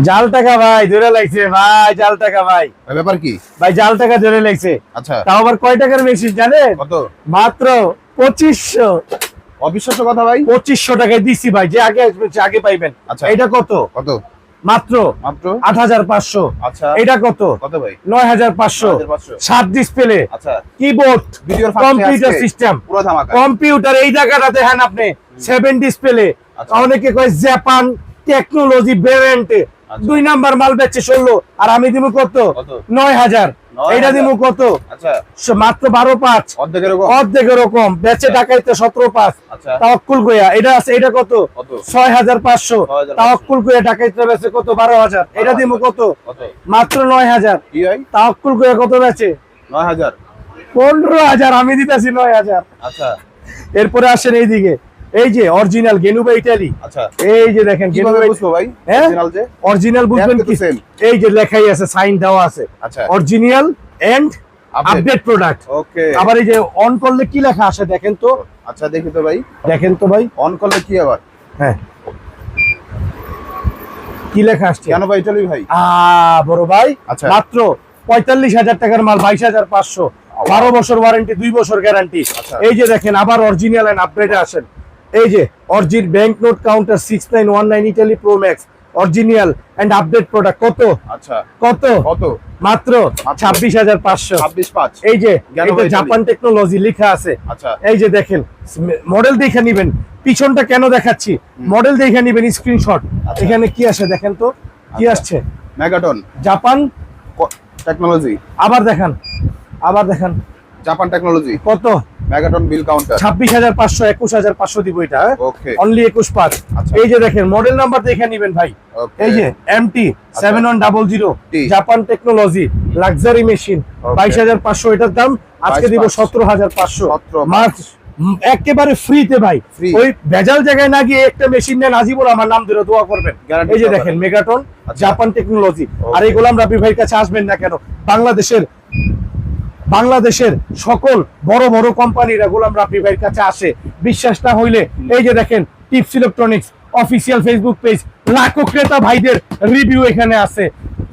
জাল টাকা ভাই ধরে লাগছে ভাই, জাল টাকা ভাই। ব্যাপার কি ভাই জাল টাকা ধরে লাগছে। আচ্ছা, তাও আবার কয় টাকার মেশিন জানেন? কত? মাত্র 2500। অবিশ্বাস্য কথা ভাই। 2500 টাকায় দিছি ভাই, যে আগে আসবে সে আগে পাইবেন। আচ্ছা, এটা কত? কত? মাত্র মাত্র 8500। আচ্ছা, এটা কত? কত ভাই? 9500। 9500। 7 ডিসপ্লে, আচ্ছা, কিবোর্ড, ভিডিওর কম্পিউটার সিস্টেম, পুরো ধামাকা। কম্পিউটার এই জায়গাটা দেখেন আপনি 7 ডিসপ্লে। আচ্ছা। অনেকে কয় জাপান টেকনোলজি ভেরিয়েন্টে। আচ্ছা। 2 নাম্বার মাল বেচছে 16, আর আমি দিব কত? কত? 9000। এটা দিব কত? আচ্ছা, মাত্র 12,500। অর্ধেক এরকম। অর্ধেক এরকম বেচে টাকাইতে 17,500। আচ্ছা, তাওয়াক্কুল কইয়া এটা আছে। এটা কত? কত? 6500। 6500। তাওয়াক্কুল কইয়া টাকাইতে বেচে কত? 12,000। এটা দিব কত? কত? মাত্র 9000। কি ভাই? তাওয়াক্কুল কইয়া কত বেচে? 9000। 15,000। আমি দিতেছি 9000। আচ্ছা, এরপরে আসেন এইদিকে, এই যে অরিজিনাল গেনুবা ইটালি। আচ্ছা, এই যে দেখেন কিভাবে গেনুবা। বুঝবো ভাই হ্যাঁ? অরিজিনাল যে? অরিজিনাল বুঝবেন দেখতে কি? তো same। এই যে লেখাই আছে, সাইন দেওয়া আছে, আচ্ছা, অরিজিনাল এন্ড আপডেট প্রোডাক্ট। ওকে। আবার এই যে অন করলে কি লেখা আসে দেখেন তো, আচ্ছা, দেখি তো ভাই। দেখেন তো ভাই। অন করলে কি আবার? হ্যাঁ, কি লেখা আসছে? কেন ভাই ইটালি ভাই? বড় ভাই, আচ্ছা। মাত্র 45,000 টাকার মাল 22,500। 12 বছর ওয়ারেন্টি, 2 বছর গ্যারান্টি। আচ্ছা। এই যে দেখেন আবার অরিজিনাল এন্ড আপডেটে আসেন। এই যে origin bank note counter 6919 Italy pro max original and update product. কত? আচ্ছা, কত? কত? মাত্র 26,500। 26,500। এই যে গেল এটা ভাই জাপান টেকনোলজি লেখা আছে। আচ্ছা, এই যে দেখেন মডেল দেখে নিবেন। পিছনটা কেন দেখাচ্ছি? মডেল দেখে নিবেন, স্ক্রিনশট। আচ্ছা। এখানে কি আসে দেখেন তো, কি আচ্ছা। আসছে? Megaton Japan technology. আবার দেখান, আবার দেখান। জাপান টেকনোলজি কত? মেগাটন বিল কাউন্টার। 26,500। 21,500 দিব এটা। ওকে। অনলি 21,500। আচ্ছা। এই যে দেখেন মডেল নাম্বার দেখে নিবেন ভাই। ওকে। এই যে এমটি 7100 টি। Japan technology luxury machine okay. 22,500 এটার দাম। আজকে দিব 22,500 17,500 মার্চ একেবারে ফ্রিতে ভাই। Free। ওই ভেজাল জায়গায় না গিয়ে একটা মেশিন নেন, আজিবুল আমার নাম ধরে দোয়া করবেন। Guarantee এই যে সহকারে। দেখেন মেগাটন আচ্ছা। Japan technology. ওকে। আর এই গোলাম রাব্বি ভাইয়ের কাছে আসবেন না কেন? বাংলাদেশের সকল বড় বড় কোম্পানিরা গোলাম রাব্বি ভাইয়ের কাছে আসে। বিশ্বাস না হইলে এই যে দেখেন tips electronics official Facebook page, লাখো ক্রেতা ভাইদের রিভিউ এখানে আছে।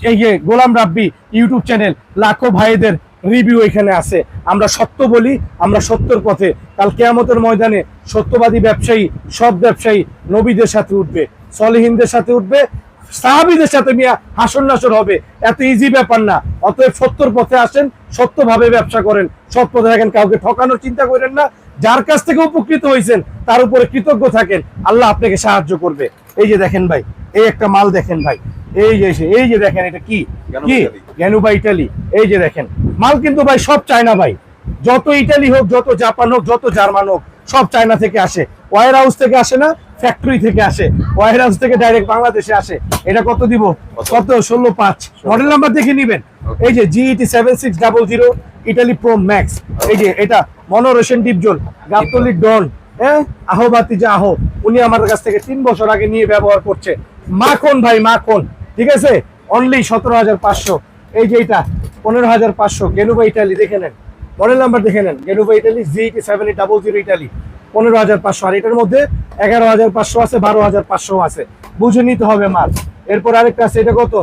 এই যে গোলাম রাব্বি ইউটিউব চ্যানেল, লাখো ভাইদের রিভিউ এখানে আছে। আমরা সত্য বলি, আমরা সত্যের পথে। কাল কিয়ামতের ময়দানে সত্যবাদী ব্যবসায়ী, সৎ ব্যবসায়ী নবীদের সাথে উঠবে, সলিহিনদের সাথে উঠবে, সাহাবীদের সাথে মিয়া হাসর নাসর হবে। এত ইজি ব্যাপার না। অতএব সত্যর পথে আসেন, সত্যভাবে ব্যবসা করেন, সৎ পথে থাকেন, কাউকে ঠকানোর চিন্তা করেন না। যার কাছ থেকে উপকৃত হয়েছেন তার উপরে কৃতজ্ঞ থাকেন, আল্লাহ আপনাকে সাহায্য করবে। এই যে দেখেন ভাই, এই একটা মাল দেখেন ভাই। এই যে দেখেন এটা কি? গ্যানুবা কি? ইটালি। গ্যানুবা ইটালি। এই যে দেখেন মাল কিন্তু ভাই সব চায়না ভাই। যত ইটালি হোক, যত জাপান হোক, যত জার্মান হোক, সব চায়না থেকে আসে। ওয়ার হাউস থেকে আসে না, ফ্যাক্টরি থেকে আসে। ওয়ার হাউস থেকে ডাইরেক্ট বাংলাদেশে আসে। এটা কত দিব? কত? 16,500। মডেল নাম্বার দেখে নিবেন। এই যে GET 7600 ইটালি প্রো ম্যাক্স। এই যে এটা মনোরেশন ডিপজোন গাবতলি ডন। হ্যাঁ, আহবাতি যা আহ, উনি আমার কাছ থেকে 3 বছর আগে নিয়ে ব্যবহার করছে। মাখন ভাই, মাখন। ঠিক আছে, অনলি 17,500। এই যে এটা 15,500 গেনুবা ইটালি দেখে নেন। মডেল নাম্বার দেখে নেন, গেনুবা ইটালি GET 7000 ইটালি 15,500। আর এটার মধ্যে 11,500 আছে, 12,500 আছে। বুঝে নিতে হবে মাল। এরপর আরেকটা আছে, এটা কত?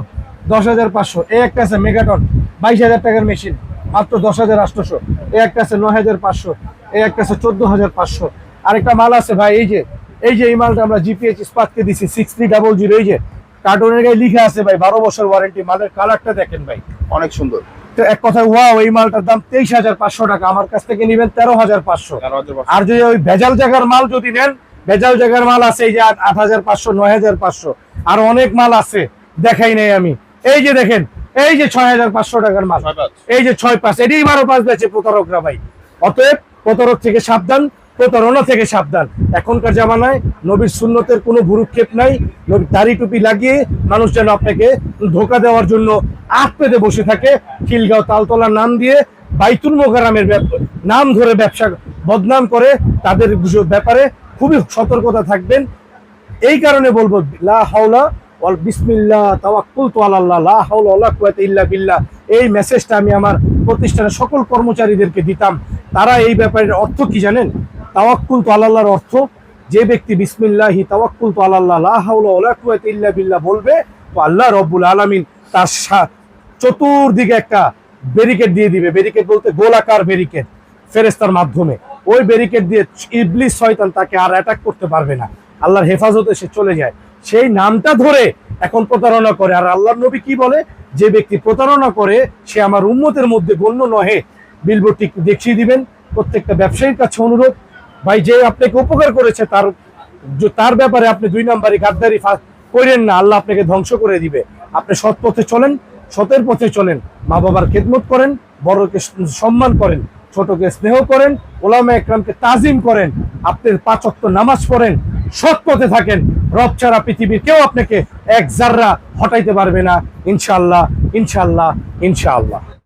10,500। এই একটা আছে মেগাটন 22,000 টাকার মেশিন, মাত্র 10,800। এই একটা আছে 9,500। এই একটা আছে 14,500। আরেকটা মাল আছে ভাই, এই যে এই মালটা আমরা জিপিএইচ ইস্পাতকে দিছি 6300। এই যে কার্টুনের গায়ে লিখা আছে ভাই 12 বছর ওয়ারেন্টি। মালের কালারটা দেখেন ভাই, অনেক সুন্দর। তো এক কথায় ওয়াও। এই মালটার দাম 23,500 টাকা। আমার কাছ থেকে নিবেন 13,500। 13,500। আর যদি ওই ভেজাল জায়গার মাল যদি নেন, ভেজাল জায়গার মাল আছে এই যে 8,500, 9,500। আর অনেক মাল আছে, দেখাই নাই আমি। এই যে দেখেন, এই যে 6,500 টাকার মাল। 6,500। এই যে 6,500, এটাই 12,500 বেচে প্রতারকরা ভাই। অতএব প্রতারক থেকে সাবধান, প্রতারণা থেকে সাবধান। এখনকার জামানায় নবীর সুন্নতের কোনো ভুরুক্ষেপ নাই। নবীর দাড়ি টুপি লাগিয়ে মানুষ যেন আপনাকে ধোকা দেওয়ার জন্য আট পেতে বসে থাকে। খিলগাঁও তালতলার নাম দিয়ে বাইতুল মোকাররমের নাম ধরে ব্যবসা বদনাম করে, তাদের ব্যাপারে খুবই সতর্কতা থাকবেন। এই কারণে বলবো লা হাওলা ওয়াল বিসমিল্লাহ তাওয়াক্কুলতু আলাল্লাহ লা হাওলা ওয়ালা কুওয়াতা ইল্লা বিল্লাহ। এই মেসেজটা আমি আমার প্রতিষ্ঠানের সকল কর্মচারীদেরকে দিতাম। তারা এই ব্যাপারের অর্থ কি জানেন? তাওয়াক্কুলতু আলাল্লাহর অর্থ, যে ব্যক্তি বিসমিল্লাহি তাওয়াক্কুলতু আলাল্লাহ লা হাওলা ওয়ালা কুওয়াতা ইল্লা বিল্লাহ বলবে, তো আল্লাহ রব্বুল আলামিন তার চতুর্দিকে একটা ব্যারিকেড দিয়ে দিবে। ব্যারিকেড বলতে গোলাকার ব্যারিকেড, ফেরেশতার মাধ্যমে। ওই ব্যারিকেড দিয়ে ইবলিস শয়তান তাকে আর অ্যাটাক করতে পারবে না। আল্লাহর হেফাজতে সে চলে যায়। সেই নামটা ধরে এখন প্রতারণা করে। আর আল্লাহর নবী কি বলে? যে ব্যক্তি প্রতারণা করে সে আমার উম্মতের মধ্যে গণ্য নহে। বিলবোর্ডটি দেখিয়ে দিবেন। প্রত্যেকটা ব্যবসায়ীর কাছে অনুরোধ, ভাই যে আপনাকে উপকার করেছে তার ব্যাপারে আপনি 2 নাম্বারি গাদ্দারি করেন না, আল্লাহ আপনাকে ধ্বংস করে দিবে। আপনি সৎ পথে চলেন, সতের পথে চলেন, মা বাবার খেদমত করেন, বড়কে সম্মান করেন, ছোটকে স্নেহ করেন, ওলামা একরামকে তাজিম করেন, আপনি 5 ওয়াক্ত নামাজ পড়েন, সৎ পথে থাকেন। রব ছাড়া পৃথিবীর কেউ আপনাকে এক জাররা হটাইতে পারবে না, ইনশাআল্লাহ, ইনশাআল্লাহ, ইনশাআল্লাহ।